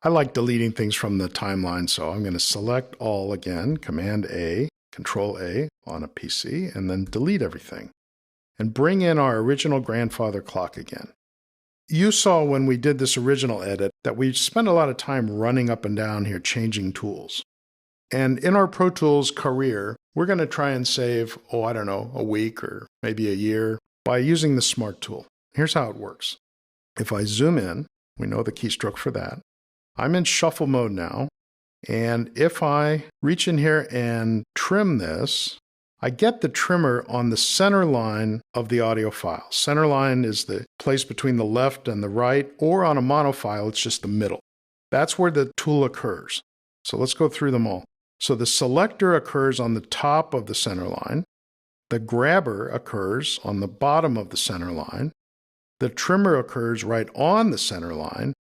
I like deleting things from the timeline, so I'm going to select all again, Command A, Control A on a PC, and then delete everything. And bring in our original grandfather clock again. You saw when we did this original edit that we spent a lot of time running up and down here changing tools. And in our Pro Tools career, we're going to try and save, I don't know, a week or maybe a year by using the Smart tool. Here's how it works. If I zoom in, we know the keystroke for that. I'm in shuffle mode now. And if I reach in here and trim this, I get the trimmer on the center line of the audio file. Center line is the place between the left and the right, or on a mono file, it's just the middle. That's where the tool occurs. So let's go through them all. So the selector occurs on the top of the center line. The grabber occurs on the bottom of the center line. The trimmer occurs right on the center line.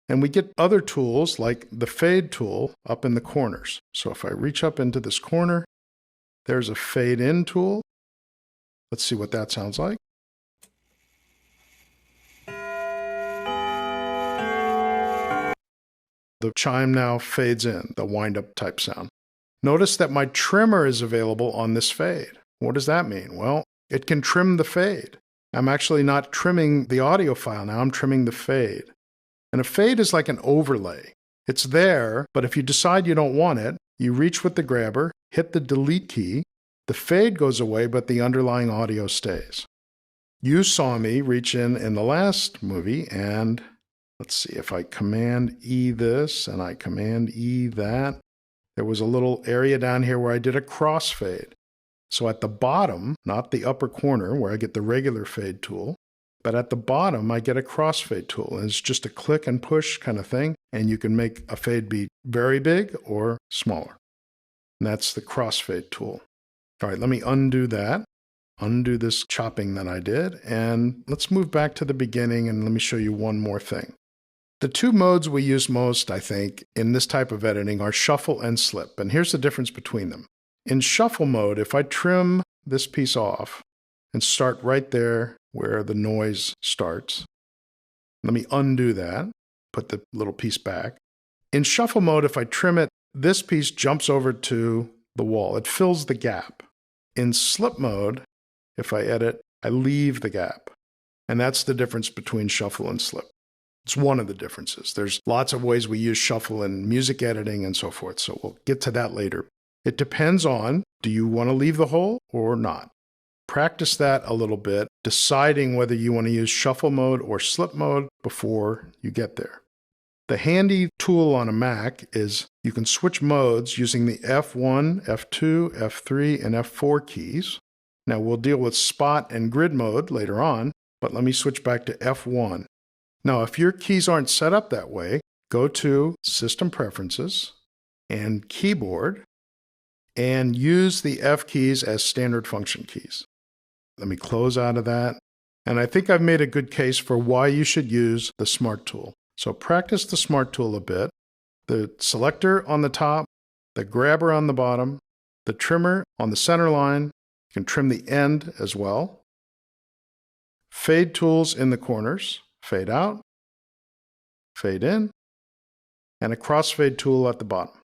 And we get other tools like the fade tool up in the corners. So if I reach up into this corner, there's a fade in tool. Let's see what that sounds like. The chime now fades in, the wind-up type sound. Notice that my trimmer is available on this fade. What does that mean? Well, it can trim the fade. I'm actually not trimming the audio file now, I'm trimming the fade. And a fade is like an overlay. It's there, but if you decide you don't want it, you reach with the grabber, hit the delete key, the fade goes away, but the underlying audio stays. You saw me reach in the last movie, and let's see, if I Command E this and I Command E that, there was a little area down here where I did a crossfade. So at the bottom, not the upper corner where I get the regular fade tool, but at the bottom I get a crossfade tool. And it's just a click and push kind of thing, and you can make a fade be very big or smaller. And that's the crossfade tool. All right, let me undo that, undo this chopping that I did, and let's move back to the beginning and let me show you one more thing. The two modes we use most, I think, in this type of editing are shuffle and slip, and here's the difference between them. In shuffle mode, if I trim this piece off and start right there where the noise starts, let me undo that, put the little piece back. In shuffle mode, if I trim it, this piece jumps over to the wall. It fills the gap. In slip mode, if I edit, I leave the gap. And that's the difference between shuffle and slip. It's one of the differences. There's lots of ways we use shuffle in music editing and so forth, so we'll get to that later. It depends on, do you want to leave the hole or not? Practice that a little bit, deciding whether you want to use shuffle mode or slip mode before you get there. The handy tool on a Mac is you can switch modes using the F1, F2, F3, and F4 keys. Now we'll deal with spot and grid mode later on, but let me switch back to F1. Now if your keys aren't set up that way, go to System Preferences and Keyboard and use the F keys as standard function keys. Let me close out of that. And I think I've made a good case for why you should use the Smart tool. So practice the Smart tool a bit. The selector on the top, the grabber on the bottom, the trimmer on the center line. You can trim the end as well. Fade tools in the corners, fade out, fade in, and a crossfade tool at the bottom.